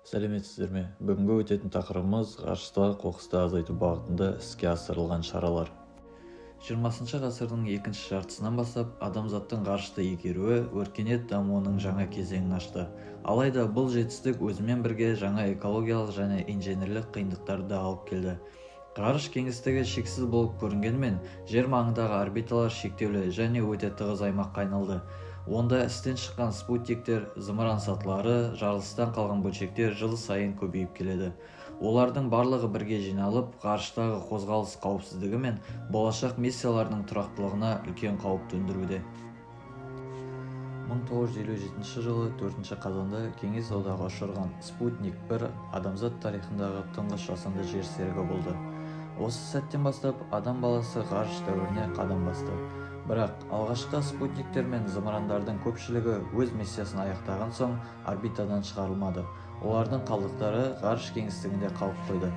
Сәлеметсіздер ме? Бүгінгі өтетін тақырыбымыз ғарыштағы қоқысты азайту бағытында іске асырылған шаралар. 20 ғасырдың екінші жартысынан бастап адамзаттың ғарышты игеруі өркениет дамуының жаңа кезеңін ашты. Алайда бұл жетістік өзімен бірге жаңа экологиялық және инженерлік қиындықтарды алып келді. Ғарыш кеңістігі шексіз болып көрінгенімен, жер маңындағы орбиталар шектеулі және өте тығыз аймаққа айналды. Онда істен шыққан спутниктер, зымыран сатылары, жарылыстан қалған бөлшектер жыл сайын көбейіп келеді. Олардың барлығы бірге жиналып, ғарыштағы қозғалыс қауіпсіздігі мен болашақ миссиялардың тұрақтылығына үлкен қауіп төндіруде. 1957 жылы 4 қазанда Кеңес одағы ұшырған Спутник 1 адамзат тарихындағы тұңғыш жасанды жер серігі болды. Осы сәттен бастап адам баласы ғарыш дәуіріне қадам басты. Бірақ алғашқы спутниктер мен зымырандардың көпшілігі өз миссиясын аяқтаған соң орбитадан шығарылмады. Олардың қалдықтары ғарыш кеңістігінде қалып қойды.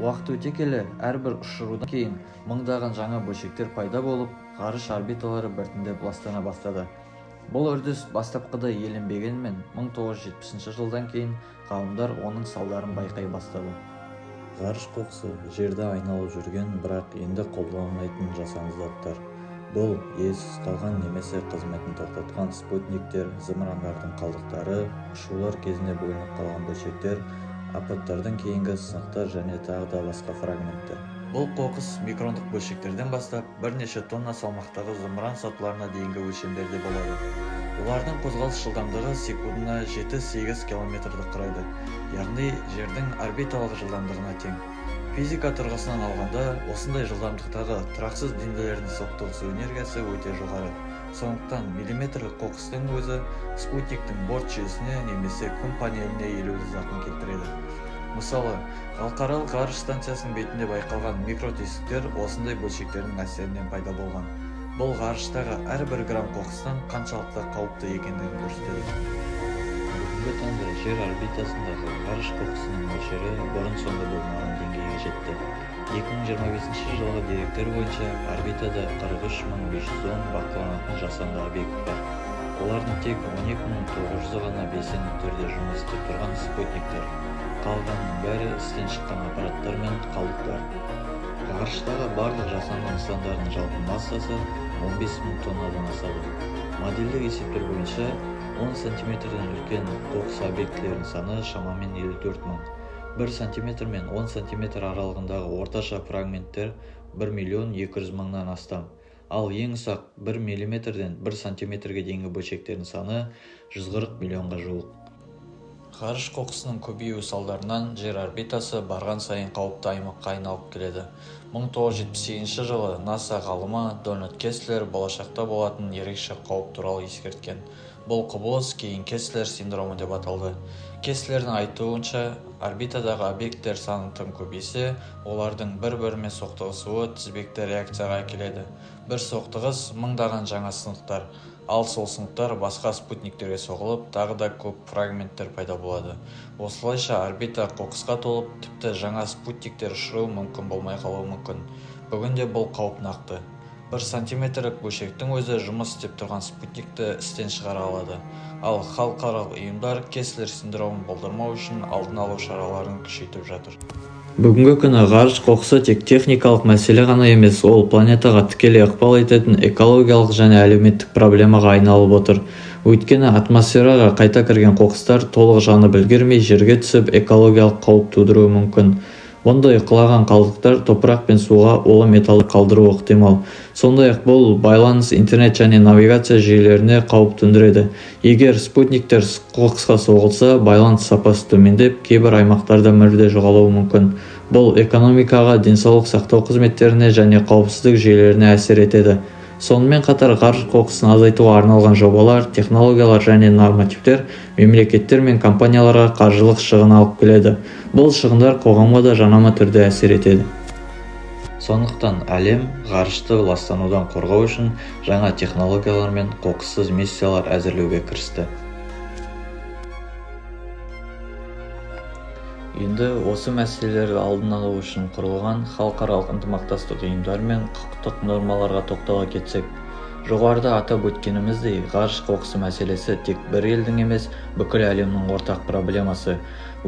Уақыт өте келе, әрбір ұшырудан кейін мыңдаған жаңа бөлшектер пайда болып, ғарыш орбиталары біртіндеп ластана бастады. Бұл үрдіс бастапқыда еленбегенмен, 1970 жылдан кейін ғалымдар оның салдарын байқай бастады. Ғарыш қоқысы жерді айналып жүрген, бірақ енді қолданылмайтын жасанды заттар. Бұл иесіз қалған немесе қызметін тоқтатқан спутниктер, зымырандардың қалдықтары, ұшулар кезінде бөлініп қалған бөлшектер, апаттардан кейінгі сынақтар және тағы да басқа фрагменттер. Бұл қоқыс микрондық бөлшектерден бастап бірнеше тонна салмақтағы зымыран сатыларына дейінгі өлшемдерде болады. Олардың қозғалыс жылдамдығы секундына 7-8 км-ді құрайды, яғни жердің орбиталық жылдамдығына тең. Физика тұрғысынан алғанда, осындай жылдамдықтағы тұрақсыз денелердің соқтығысу энергиясы өте жоғары. Сондықтан миллиметрлік қоқыстың өзі спутниктің борт жүйесіне немесе күн панеліне елеулі зақым келтіреді. Мысалы, халықаралық ғарыш станциясының бетінде байқалған микротүйсіктер осындай бөлшектердің әсерінен пайда болған. Бұл ғарыштағы әрбір грамм қоқыстан қаншалықты қауіпті екендігін көрсетеді. Бүгінгі таңда жер орбитасындағы ғарыш қоқысының мөлшері бұрын-соңды болмаған деңгейге жетті. 2025 жылғы деректер бойынша орбитада 43.510 бақыланатын жасанды объект бар. Олардың тек 12.900 ғана белсенді түрде жұмыс істеп тұрған спутниктер. Қалғанның бәрі істен шыққан аппараттар мен қалдықтар. Ғарыштағы барлық жасанды нысандардың жалпы массасы 15.000 тоннадан асады. Модельдік есептер бойынша 10 см-ден үлкен қоқыс объектілерінің саны шамамен 54 мың. 1 см мен 10 см аралығындағы орташа фрагменттер 1.200.000 мыңнан астам. Ал ең ұсақ 1 мм-ден 1 см-ге дейінгі бөлшектердің саны 140 миллионға жуық. Ғарыш қоқысының көбеюі салдарынан жер орбитасы барған сайын қауіпті аймаққа айналып келеді. 1978 жылы НАСА ғалымы Дональд Кеслер болашақта болатын ерекше қауіп туралы ескерткен. Бұл құбылыс кейін Кеслер синдромы деп аталды. Кеслердің айтуынша, орбитадағы объекттер саны тым көбейсе, олардың бір-бірімен соқтығысуы тізбекті реакцияға әкеледі. Бір соқтығыс мыңдаған жаңа сынықтар, ал сол сынықтар басқа спутниктерге соғылып, тағы да көп фрагменттер пайда болады. Осылайша орбита қоқысқа толып, тіпті жаңа спутниктер ұшыру мүмкін болмай қалуы мүмкін. Бүгінде бұл қауіп нақты. 1 сантиметрлік бөлшектің өзі жұмыс істеп тұрған спутникті істен шығара алады. Ал халықаралық ұйымдар Кеслер синдромын болдырмау үшін алдын алу шараларын күшейтіп жатыр. Бүгінгі күні ғарыш қоқысы тек техникалық мәселе ғана емес, ол планетаға тікелей ықпал ететін экологиялық және әлеуметтік проблемаға айналып отыр. Өйткені атмосфераға қайта кірген қоқыстар толық жанып үлгермей жерге түсіп экологиялық қауіп тудыруы мүмкін. Бұндай құлаған қалдықтар топырақ пен суға улы металды қалдыруы ықтимал. Сондай-ақ бұл байланыс, интернет және навигация жүйелеріне қауіп төндіреді. Егер спутниктер қоқысқа соғылса, байланыс сапасы төмендеп, кейбір аймақтарда мүлде жоғалуы мүмкін. Бұл экономикаға, денсаулық сақтау қызметтеріне және қауіпсіздік жүйелеріне әсер етеді. Сонымен қатар ғарыш қоқысын азайтуға арналған жобалар, технологиялар және нормативтер мемлекеттер мен компанияларға қаржылық шығын алып келеді. Бұл шығындар қоғамға да жанама түрде әсер етеді. Сондықтан әлем ғарышты ластанудан қорғау үшін жаңа технологиялар мен қоқыссыз миссиялар әзірлеуге кірісті. Енді осы мәселелерді алдын алу үшін құрылған халықаралық ынтымақтастық ұйымдар мен құқықтық нормаларға тоқтала кетсек, Жоғарыда атап өткеніміздей, ғарыш қоқысы мәселесі тек бір елдің емес, бүкіл әлемнің ортақ проблемасы.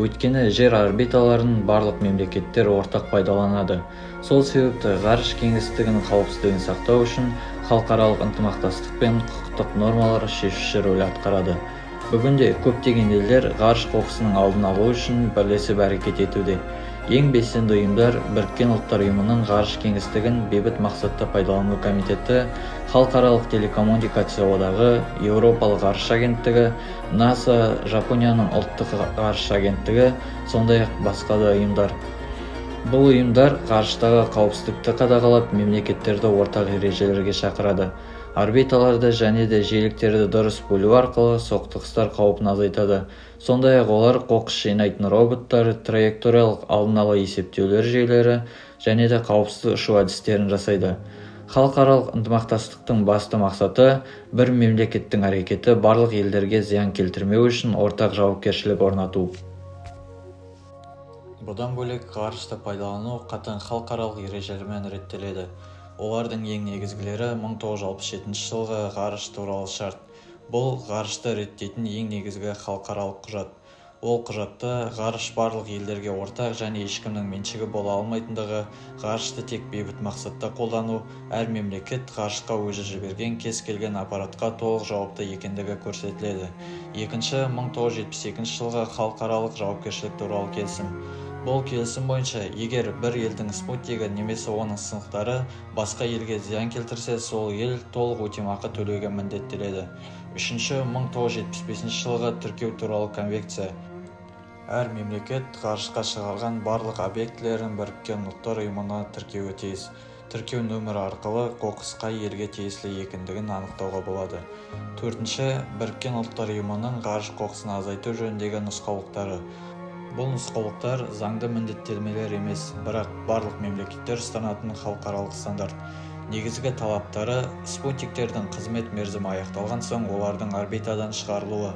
Өйткені жер орбиталарын барлық мемлекеттер ортақ пайдаланады. Сол себепті ғарыш кеңістігінің қауіпсіздігін сақтау үшін халықаралық ынтымақтастық пен құқықтық нормалар шешуші рөл атқарады. Бүгінде көптеген елдер ғарыш қоқысының алдын алу үшін бірлесіп әрекет етуде. Ең белсенді ұйымдар Біріккен ұлттар ұйымының ғарыш кеңістігін бейбіт мақсатта пайдалану комитеті, халықаралық телекоммуникация одағы, Еуропалық ғарыш агенттігі, НАСА, Жапонияның ұлттық ғарыш агенттігі, сондай-ақ басқа да ұйымдар. Бұл ұйымдар ғарыштағы қауіпсіздікті қадағалап, мемлекеттерді ортақ ережелерге шақырады. Орбиталарды және де жиіліктерді дұрыс бөлу арқылы соқтығыстар қаупін азайтады. Сондай-ақ олар қоқыс жинайтын роботтар, траекториялық алдын ала есептеулер жүйелері және де қауіпсіз ұшу әдістерін жасайды. Халықаралық ынтымақтастықтың басты мақсаты бір мемлекеттің әрекеті барлық елдерге зиян келтірмеу үшін ортақ жауапкершілік орнату. Бұдан бөлек ғарышты пайдалану қатаң халықаралық ережелермен реттеледі. Олардың ең негізгілері 1967 жылғы ғарыш туралы шарт. Бұл ғарышты реттейтін ең негізгі халықаралық құжат. Ол құжатта ғарыш барлық елдерге ортақ және ешкімнің меншігі бола алмайтындығы, ғарышты тек бейбіт мақсатта қолдану, әр мемлекет ғарышқа өзі жіберген кез келген аппаратқа толық жауапты екендігі көрсетіледі. Екінші 1972 жылғы халықаралық жауапкершілік туралы келісім. Бұл келісім бойынша, егер бір елдің спутнигі немесе оның сынықтары басқа елге зиян келтірсе, сол ел толық өтемақы төлеуге міндеттеледі. Үшінші 1975 жылғы тіркеу туралы конвенция. Әр мемлекет ғарышқа шығарған барлық объектілерін Біріккен ұлттар ұйымына тіркеуі тиіс. Тіркеу нөмірі арқылы қоқыс қай елге тиесілі екендігін анықтауға болады. Төртінші, Біріккен ұлттар ұйымының ғарыш қоқысын азайту жөніндегі нұсқаулықтары. Бұл нұсқаулықтар заңды міндеттемелер емес, бірақ барлық мемлекеттер ұстанатын халықаралық стандарт. Негізгі талаптары спутниктердің қызмет мерзімі аяқталған соң олардың орбитадан шығарылуы,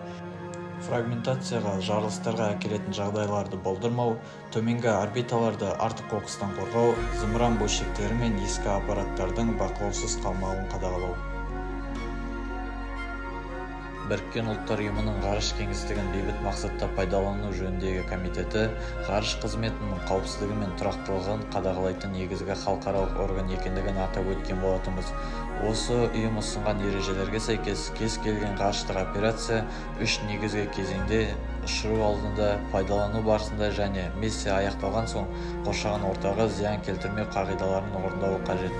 фрагментацияға, жарылыстарға әкелетін жағдайларды болдырмау, төменгі орбиталарды артық қоқыстан қорғау, зымыран бөлшектері мен ескі аппараттардың бақылаусыз қалмауын қадағалау. Біріккен ұлттар ұйымының ғарыш кеңістігін бейбіт мақсатта пайдалану жөніндегі комитеті ғарыш қызметінің қауіпсіздігі мен тұрақтылығын қадағалайтын негізгі халықаралық орган екендігін атап өткен болатынбыз. Осы ұйым ұсынған ережелерге сәйкес кез келген ғарыштық операция 3 негізгі кезеңде ұшыру алдында, пайдалану барысында және миссия аяқталған соң қоршаған ортаға зиян келтірмеу қағидаларын орындауы қажет.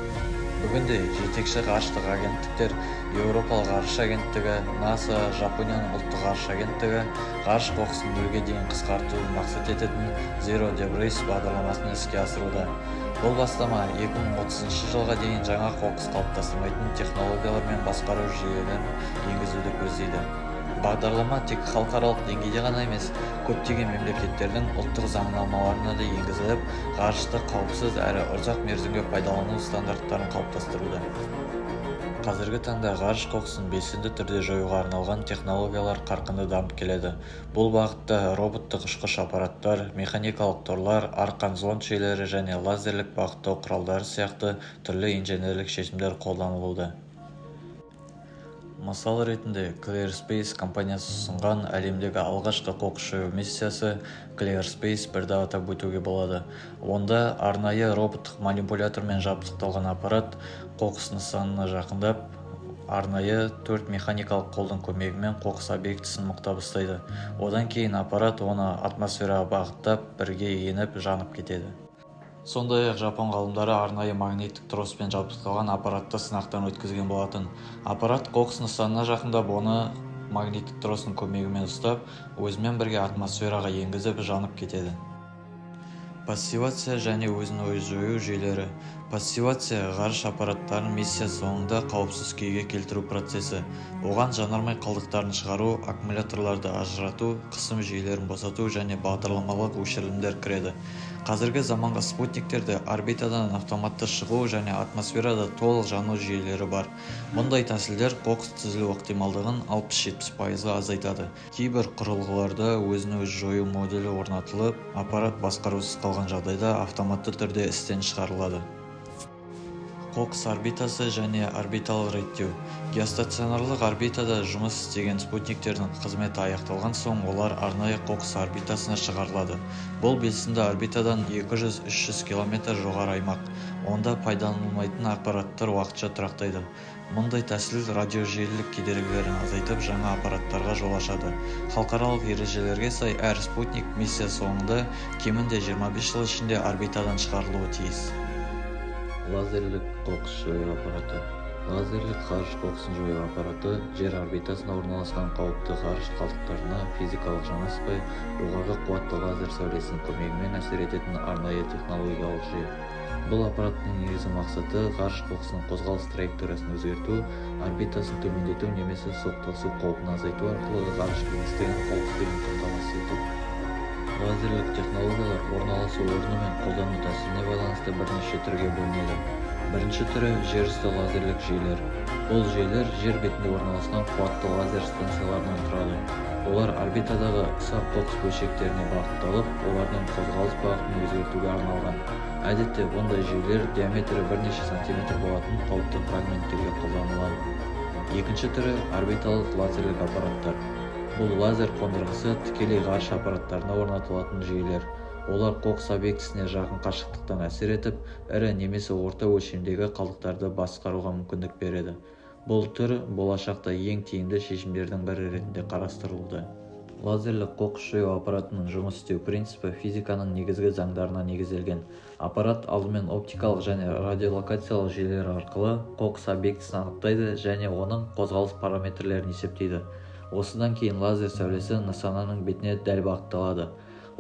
Бүгінде жетекші ғарыштық агенттіктер Еуропалық ғарыш агенттігі, НАСА, Жапонияның ұлттық ғарыш агенттігі ғарыш қоқысын нөлге дейін қысқартуды мақсат ететін Zero Debris бағдарламасын іске асыруда. Бұл бастама 2030 жылға дейін жаңа қоқыс қалыптастырмайтын технологиялар мен басқару жүйелерін енгізуді көздейді. Бағдарлама тек халықаралық деңгейде ғана емес, көптеген мемлекеттердің ұлттық заңнамаларына да енгізіліп, ғарышты қауіпсіз әрі ұзақ мерзімге пайдалану стандарттарын қалыптастыруда. Қазіргі таңда ғарыш қоқысын белсенді түрде жоюға арналған технологиялар қарқынды дамып келеді. Бұл бағытта роботтық ұшқыш аппараттар, механикалық торлар, арқан зонд жүйелері және лазерлік бағыттау құралдары сияқты түрлі инженерлік шешімдер қолданылуда. Мысал ретінде, ClearSpace компаниясы ұсынған әлемдегі алғашқы қоқыс жою миссиясы ClearSpace 1-ді атап өтуге болады. Онда арнайы роботтық манипулятормен жабдықталған аппарат қоқыс нысанына жақындап, арнайы 4 механикалық қолдың көмегімен қоқыс объектісін мықтап ұстайды. Одан кейін аппарат оны атмосфераға бағыттап, бірге еніп, жанып кетеді. Сондай-ақ жапон ғалымдары арнайы магниттік троспен жабдықталған аппаратты сынақтан өткізген болатын. Аппарат қоқыс нысанына жақындап, оны магниттік тростың көмегімен ұстап, өзімен бірге атмосфераға енгізіп, жанып кетеді. Пассивация және өзін-өзі жою жүйелері. Пассивация ғарыш аппараттарын миссия соңында қауіпсіз күйге келтіру процесі. Оған жанармай қалдықтарын шығару, аккумуляторларды ажырату, қысым жүйелерін босату және бағдарламалық өшірілімдер кіреді. Қазіргі заманғы спутниктерде орбитадан автоматты шығу және атмосферада толық жану жүйелері бар. Мұндай тәсілдер қоқыс түзілу ықтималдығын 60-70%-ға азайтады. Кейбір құрылғыларда өзін-өзі жою модулі орнатылып, аппарат басқарусыз қалған жағдайда автоматты түрде істен шығарылады. Кокс орбитасы және орбиталық реттеу. Геостационарлық орбитада жұмыс істеген спутниктердің қызметі аяқталған соң олар арнайы Кокс орбитасына шығарылады. Бұл белсенді орбитадан 200-300 км жоғары аймақ. Онда пайдаланылмайтын аппараттар уақытша тұрақтайды. Мұндай тәсіл радиожелілік кедергілерін азайтып, жаңа аппараттарға жол ашады. Халықаралық ережелерге сай, әр спутник миссия соңында кемінде 25 жыл ішінде орбитадан шығарылуы тиіс. Лазерлік қоқыс жою аппараты. Лазерлік ғарыш қоқысын жою аппараты жер орбитасына орналасқан қауіпті ғарыш қалдықтарына физикалық жанаспай, жоғары қуатты лазер сәулесінің көмегімен әсер ететін арнайы технологиялық жүйе. Бұл аппараттың негізгі мақсаты ғарыш қоқысының қозғалыс траекториясын өзгерту, орбитасын төмендету немесе соқтығысу қаупін азайту арқылы ғарыш кеңістігінің қауіпсіздігін қамтамасыз ету. Лазерлік технологиялар орналасу орны мен қолдану тәсіліне байланысты бірнеше түрге бөлінеді. Бірінші түрі жерүсті лазерлік жүйелер. Бұл жүйелер жер бетінде орналасқан қуатты лазер станцияларынан тұрады. Олар орбитадағы ұсақ қоқыс бөлшектеріне бағытталып, олардың қозғалыс бағытын өзгертуге арналған. Әдетте, ондай жүйелер диаметрі бірнеше сантиметр болатын қауіпті фрагменттерге қолданылады. Екінші түрі орбиталық лазерлік аппараттар. Бұл лазер қондырғысы тікелей ғарыш аппараттарына орнатылатын жүйелер. Олар қоқыс объектісіне жақын қашықтықтан әсер етіп, ірі немесе орта өлшемдегі қалдықтарды басқаруға мүмкіндік береді. Бұл түр болашақта ең тиімді шешімдердің бірі ретінде қарастырылды. Лазерлік қоқыс жою аппаратының жұмыс істеу принципі физиканың негізгі заңдарына негізделген. Аппарат алдымен оптикалық және радиолокациялық жүйелер арқылы қоқыс объектісін анықтайды және оның қозғалыс параметрлерін есептейді. Осыдан кейін лазер сәулесі нысананың бетіне дәл бағытталады.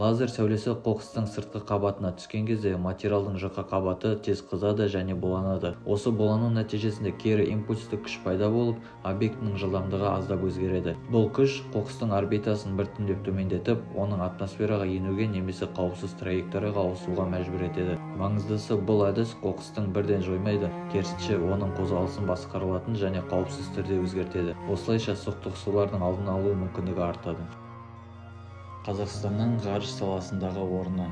Лазер сәулесі қоқыстың сыртқы қабатына түскен кезде материалдың жұқа қабаты тез қызады және буланады. Осы булану нәтижесінде кері импульсті күш пайда болып, объектінің жылдамдығы аздап өзгереді. Бұл күш қоқыстың орбитасын біртіндеп төмендетіп, оның атмосфераға енуге немесе қауіпсіз траекторияға ауысуға мәжбүр етеді. Маңыздысы, бұл әдіс қоқыстың бірден жоймайды, керісінше оның қозғалысын басқарылатын және қауіпсіз түрде өзгертеді. Осылайша соқтығысулардың алдын алу мүмкіндігі артады. Қазақстанның ғарыш саласындағы орны.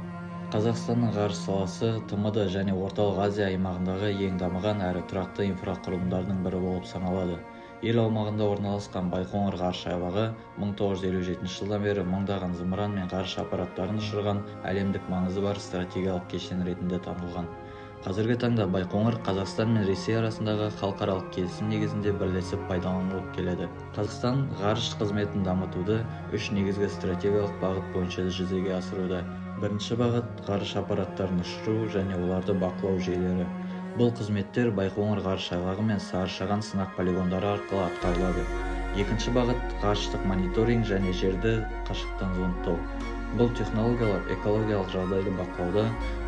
Қазақстанның ғарыш саласы ТМД және Орталық Азия аймағындағы ең дамыған әрі тұрақты инфрақұрылымдардың бірі болып саналады. Ел аумағында орналасқан Байқоңыр ғарыш айлағы 1957 жылдан бері мыңдаған зымыран мен ғарыш аппараттарын ұшырған әлемдік маңызы бар стратегиялық кешен ретінде танылған. Қазіргі таңда Байқоңыр Қазақстан мен Ресей арасындағы халықаралық келісім негізінде бірлесіп пайдаланылып келеді. Қазақстан ғарыш қызметін дамытуды үш негізгі стратегиялық бағыт бойынша жүзеге асыруда. Бірінші бағыт ғарыш аппараттарын ұшыру және оларды бақылау жүйелері. Бұл қызметтер Байқоңыр ғарыш айлағы мен Сарышаған сынақ полигондары арқылы атқарылады. Екінші бағыт ғарыштық мониторинг және жерді қашықтан зондтау. Бұл технологиялар экологиялық жағдайды бақылауда,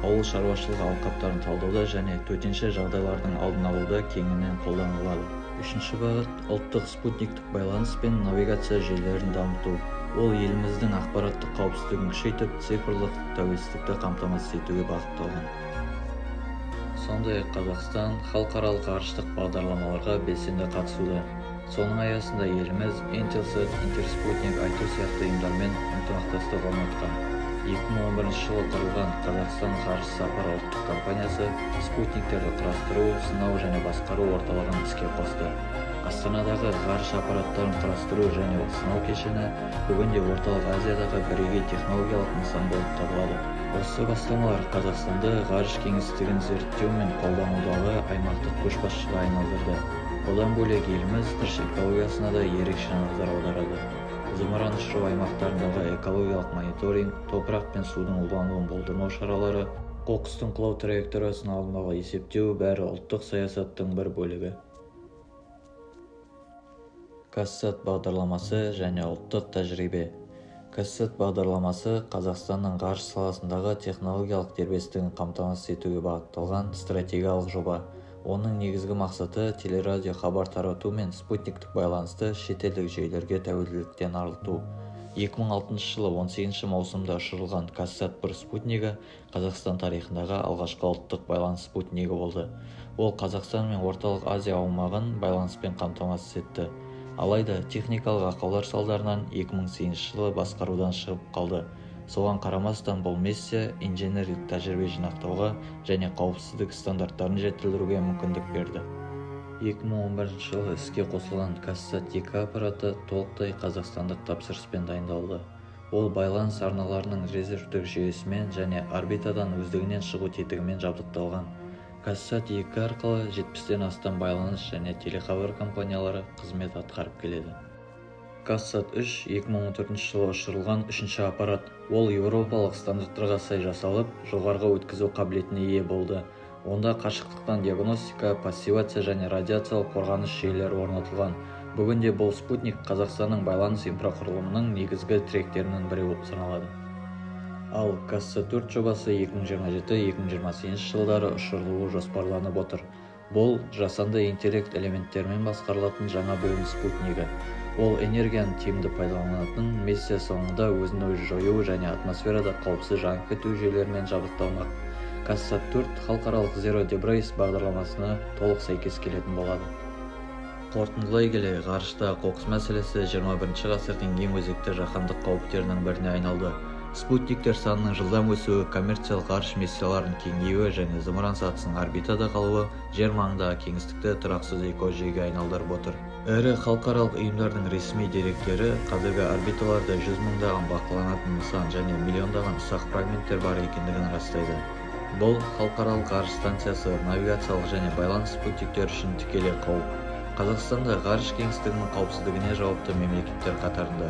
ауыл шаруашылығы алқаптарын талдауда және төтенше жағдайлардың алдын алуда кеңінен қолданылады. Үшінші бағыт ұлттық спутниктік байланыс пен навигация жүйелерін дамыту. Ол еліміздің ақпараттық қауіпсіздігін күшейтіп, цифрлық тәуелсіздікті қамтамасыз етуге бағытталған. Сондай-ақ Қазақстан халықаралық ғарыштық бағдарламаларға белсенді қатысуда. Соның аясында еліміз Intelsat, Интерспутник, Айту сияқты ұйымдармен ынтымақтастық орнатқан. 2011 жылы құрылған Қазақстан ғарыш сапары ұлттық компаниясы спутниктерді құрастыру, сынау және басқару орталығын іске қосты. Астанадағы ғарыш аппараттарын құрастыру және сынау кешені бүгінде Орталық Азиядағы бірегей технологиялық нысан болып табылады. Осы бастамалар Қазақстанды ғарыш кеңістігін зерттеу мен қолданудағы аймақтық көшбасшыға айналдырды. Одан бөлек еліміз ғарыш экологиясына да ерекше назар аударады. Зымыран ұшыру аймақтарындағы экологиялық мониторинг, топырақ пен судың улануын болдырмау шаралары, қоқыстың құлау траекториясын алдын ала есептеу бәрі ұлттық саясаттың бір бөлігі. Казсат бағдарламасы және ұлттық тәжірибе. Казсат бағдарламасы Қазақстанның ғарыш саласындағы технологиялық дербестігін қамтамасыз етуге бағытталған стратегиялық жоба. Оның негізгі мақсаты телерадио хабар тарату мен спутниктік байланысты шетелдік жүйелерге тәуелділіктен арылту. 2006 жылы 18 маусымда ұшырылған Казсат-1 спутнигі Қазақстан тарихындағы алғашқы ұлттық байланыс спутнигі болды. Ол Қазақстан мен Орталық Азия аумағын байланыспен қамтамасыз етті. Алайда техникалық ақаулар салдарынан 2008 жылы басқарудан шығып қалды. Соған қарамастан бұл миссия инженерлік тәжірибе жинақтауға және қауіпсіздік стандарттарын жетілдіруге мүмкіндік берді. 2011 жылы іске қосылған Казсат-2 аппараты толықтай қазақстандық тапсырыспен дайындалды. Ол байланыс арналарының резервтік жүйесімен және орбитадан өздігінен шығу тетігімен жабдықталған. Казсат-2 арқылы 70-тен астам байланыс және телехабар компаниялары қызмет атқарып келеді. Казсат-3 2014 жылы ұшырылған үшінші аппарат. Ол еуропалық стандарттарға сай жасалып, жоғарғы өткізу қабілетіне ие болды. Онда қашықтықтан диагностика, пассивация және радиациялық қорғаныс жүйелері орнатылған. Бүгінде бұл спутник Қазақстанның байланыс инфрақұрылымының негізгі тіректерінің бірі саналады. Ал Казсат-4 жобасы 2027-2028 жылдары ұшырылуы жоспарланып отыр. Бұл жасанды интеллект элементтерімен басқарылатын жаңа буын спутнигі. Ол энергияны тиімді пайдаланатын, миссия соңында өзін-өзі жою және атмосферада қауіпсіз жанып кету жүйелерімен жабдықталмақ. Казсат-4 халықаралық Zero Debris бағдарламасына толық сәйкес келетін болады. Қорытындылай келе, ғарышта қоқыс мәселесі 21 ғасырдың ең өзекті жаһандық қауіптерінің біріне айналды. Спутниктер санының жылдам өсуі, коммерциялық ғарыш миссияларының кеңеюі және зымыран сатысының орбитада қалуы жер маңындағы кеңістікті тұрақсыз экожүйеге айналдырып отыр. Ірі халықаралық ұйымдардың ресми деректері қазіргі орбиталарда 100 мыңдаған бақыланатын нысан және миллиондаған ұсақ фрагменттер бар екендігін растайды. Бұл халықаралық ғарыш станциясы, навигациялық және байланыс спутниктер үшін тікелей қауіп. Қазақстанда ғарыш кеңістігінің қауіпсіздігіне жауапты мемлекеттер қатарында.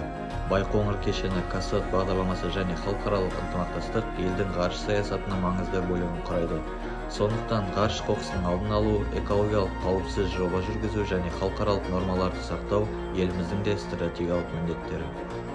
Байқоңыр кешені, Казсат бағдарламасы және халықаралық ынтымақтастық елдің ғарыш саясатының маңызды бөлігін құрайды. Сондықтан ғарыш қоқысының алдын алу, экологиялық қауіпсіз жоба жүргізу және халықаралық нормаларды сақтау еліміздің де стратегиялық міндеттері.